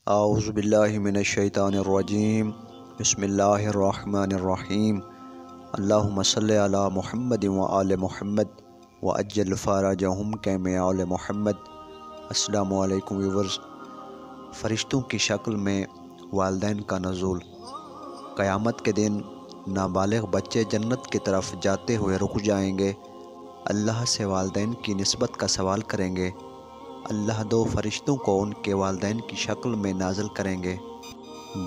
اعوذ باللہ من الشیطان الرجیم بسم اللہ الرحمن الرحیم اللہم صلی علی محمد وآل محمد وعجل فرجہم کما آل محمد۔ السلام علیکم ویورز۔ فرشتوں کی شکل میں والدین کا نزول۔ قیامت کے دن نابالغ بچے جنت کی طرف جاتے ہوئے رک جائیں گے، اللہ سے والدین کی نسبت کا سوال کریں گے۔ اللہ دو فرشتوں کو ان کے والدین کی شکل میں نازل کریں گے۔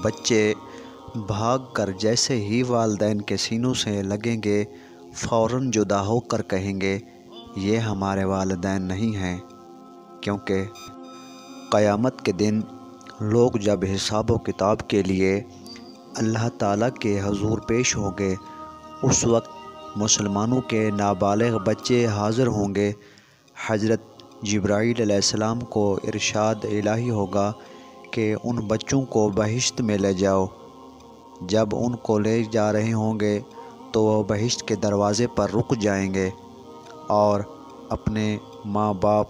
بچے بھاگ کر جیسے ہی والدین کے سینوں سے لگیں گے فوراً جدا ہو کر کہیں گے یہ ہمارے والدین نہیں ہیں، کیونکہ قیامت کے دن لوگ جب حساب و کتاب کے لیے اللہ تعالیٰ کے حضور پیش ہوں گے، اس وقت مسلمانوں کے نابالغ بچے حاضر ہوں گے۔ حضرت جبرائیل علیہ السلام کو ارشاد الہی ہوگا کہ ان بچوں کو بہشت میں لے جاؤ۔ جب ان کو لے جا رہے ہوں گے تو وہ بہشت کے دروازے پر رک جائیں گے اور اپنے ماں باپ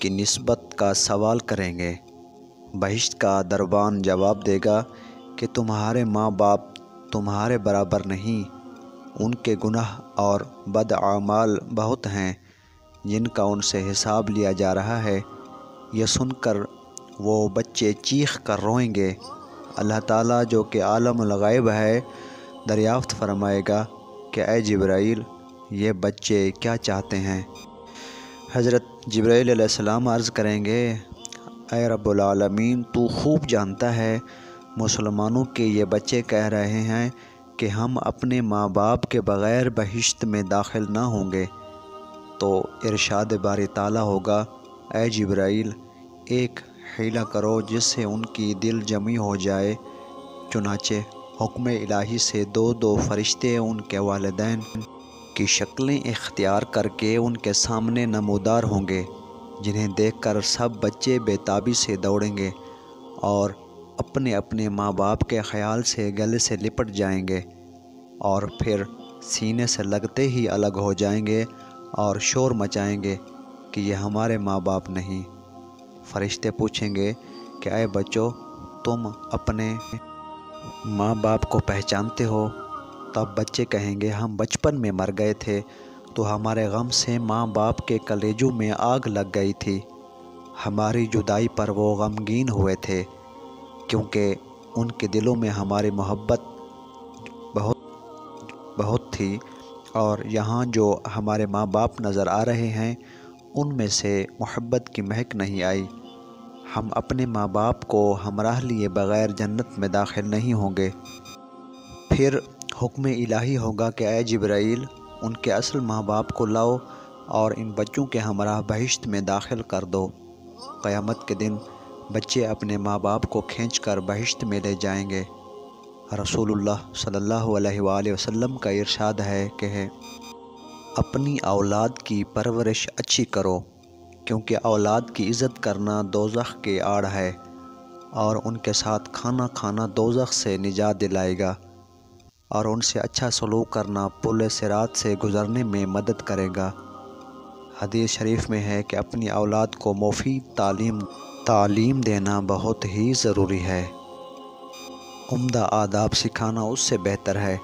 کی نسبت کا سوال کریں گے۔ بہشت کا دربان جواب دے گا کہ تمہارے ماں باپ تمہارے برابر نہیں، ان کے گناہ اور بد اعمال بہت ہیں جن کا ان سے حساب لیا جا رہا ہے۔ یہ سن کر وہ بچے چیخ کر روئیں گے۔ اللہ تعالیٰ جو کہ عالم الغیب ہے دریافت فرمائے گا کہ اے جبرائیل یہ بچے کیا چاہتے ہیں؟ حضرت جبرائیل علیہ السلام عرض کریں گے اے رب العالمین، تو خوب جانتا ہے مسلمانوں کے یہ بچے کہہ رہے ہیں کہ ہم اپنے ماں باپ کے بغیر بہشت میں داخل نہ ہوں گے۔ تو ارشاد باری تعالیٰ ہوگا اے جبرائیل ایک حیلہ کرو جس سے ان کی دل جمی ہو جائے۔ چنانچہ حکم الہی سے دو فرشتے ان کے والدین کی شکلیں اختیار کر کے ان کے سامنے نمودار ہوں گے، جنہیں دیکھ کر سب بچے بے تابی سے دوڑیں گے اور اپنے اپنے ماں باپ کے خیال سے گلے سے لپٹ جائیں گے اور پھر سینے سے لگتے ہی الگ ہو جائیں گے اور شور مچائیں گے کہ یہ ہمارے ماں باپ نہیں۔ فرشتے پوچھیں گے کہ اے بچوں، تم اپنے ماں باپ کو پہچانتے ہو؟ تب بچے کہیں گے ہم بچپن میں مر گئے تھے تو ہمارے غم سے ماں باپ کے کلیجوں میں آگ لگ گئی تھی، ہماری جدائی پر وہ غمگین ہوئے تھے، کیونکہ ان کے دلوں میں ہماری محبت بہت تھی، اور یہاں جو ہمارے ماں باپ نظر آ رہے ہیں ان میں سے محبت کی مہک نہیں آئی، ہم اپنے ماں باپ کو ہمراہ لیے بغیر جنت میں داخل نہیں ہوں گے۔ پھر حکم الہی ہوگا کہ اے جبرائیل ان کے اصل ماں باپ کو لاؤ اور ان بچوں کے ہمراہ بہشت میں داخل کر دو۔ قیامت کے دن بچے اپنے ماں باپ کو کھینچ کر بہشت میں لے جائیں گے۔ رسول اللہ صلی اللہ علیہ وآلہ وسلم کا ارشاد ہے کہ اپنی اولاد کی پرورش اچھی کرو، کیونکہ اولاد کی عزت کرنا دوزخ کی آڑ ہے، اور ان کے ساتھ کھانا کھانا دوزخ سے نجات دلائے گا، اور ان سے اچھا سلوک کرنا پل صراط سے گزرنے میں مدد کرے گا۔ حدیث شریف میں ہے کہ اپنی اولاد کو مفید تعلیم دینا بہت ہی ضروری ہے۔ عمدہ آداب سکھانا اس سے بہتر ہے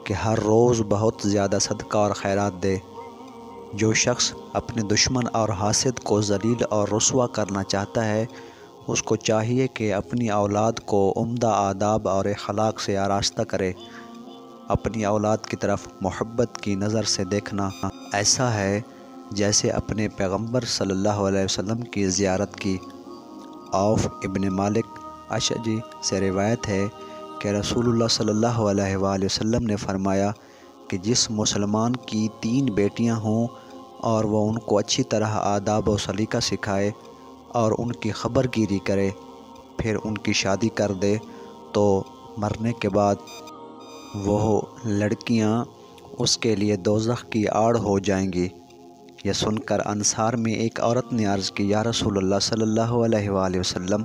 کہ ہر روز بہت زیادہ صدقہ اور خیرات دے۔ جو شخص اپنے دشمن اور حاسد کو ذلیل اور رسوا کرنا چاہتا ہے اس کو چاہیے کہ اپنی اولاد کو عمدہ آداب اور اخلاق سے آراستہ کرے۔ اپنی اولاد کی طرف محبت کی نظر سے دیکھنا ایسا ہے جیسے اپنے پیغمبر صلی اللہ علیہ وسلم کی زیارت کی۔ عوف ابن مالک اشجعی سے روایت ہے کہ رسول اللہ صلی اللہ علیہ وآلہ وسلم نے فرمایا کہ جس مسلمان کی 3 بیٹیاں ہوں اور وہ ان کو اچھی طرح آداب و سلیقہ سکھائے اور ان کی خبر گیری کرے، پھر ان کی شادی کر دے تو مرنے کے بعد وہ لڑکیاں اس کے لیے دوزخ کی آڑ ہو جائیں گی۔ یہ سن کر انصار میں ایک عورت نے عرض کی یا رسول اللہ صلی اللہ علیہ وآلہ وسلم،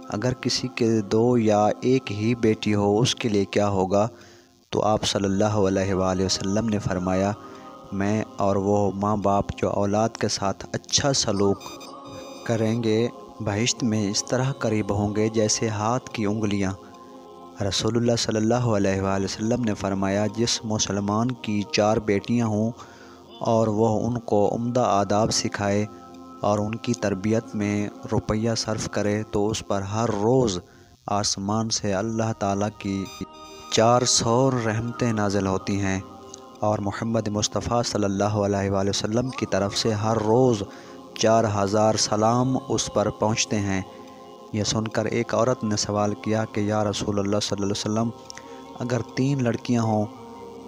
اگر کسی کے 2 یا 1 ہی بیٹی ہو اس کے لیے کیا ہوگا؟ تو آپ صلی اللہ علیہ وآلہ وسلم نے فرمایا میں اور وہ ماں باپ جو اولاد کے ساتھ اچھا سلوک کریں گے بہشت میں اس طرح قریب ہوں گے جیسے ہاتھ کی انگلیاں۔ رسول اللہ صلی اللہ علیہ وآلہ وسلم نے فرمایا، جس مسلمان کی 4 بیٹیاں ہوں اور وہ ان کو عمدہ آداب سکھائے اور ان کی تربیت میں روپیہ صرف کرے تو اس پر ہر روز آسمان سے اللہ تعالیٰ کی 400 رحمتیں نازل ہوتی ہیں، اور محمد مصطفیٰ صلی اللہ علیہ وآلہ وسلم کی طرف سے ہر روز 4000 سلام اس پر پہنچتے ہیں۔ یہ سن کر ایک عورت نے سوال کیا کہ یا رسول اللہ صلی اللہ علیہ وسلم، اگر 3 لڑکیاں ہوں؟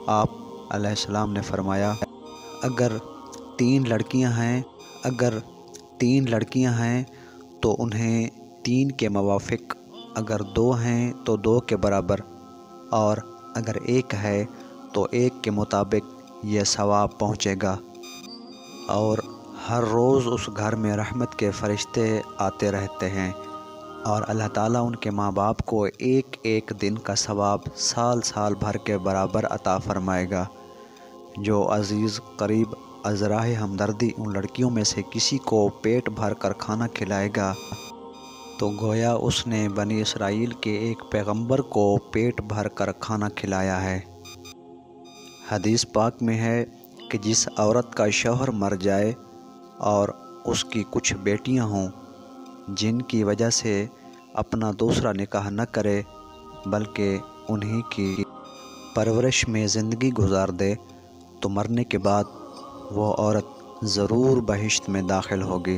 آپ علیہ السلام نے فرمایا، اگر 3 لڑکیاں ہیں تو انہیں 3 کے موافق، اگر 2 ہیں تو 2 کے برابر، اور اگر 1 ہے تو 1 کے مطابق یہ ثواب پہنچے گا۔ اور ہر روز اس گھر میں رحمت کے فرشتے آتے رہتے ہیں، اور اللہ تعالیٰ ان کے ماں باپ کو 1 دن کا ثواب سال بھر کے برابر عطا فرمائے گا۔ جو عزیز قریب ازراہ ہمدردی ان لڑکیوں میں سے کسی کو پیٹ بھر کر کھانا کھلائے گا تو گویا اس نے بنی اسرائیل کے ایک پیغمبر کو پیٹ بھر کر کھانا کھلایا ہے۔ حدیث پاک میں ہے کہ جس عورت کا شوہر مر جائے اور اس کی کچھ بیٹیاں ہوں جن کی وجہ سے اپنا دوسرا نکاح نہ کرے بلکہ انہی کی پرورش میں زندگی گزار دے، تو مرنے کے بعد وہ عورت ضرور بہشت میں داخل ہوگی۔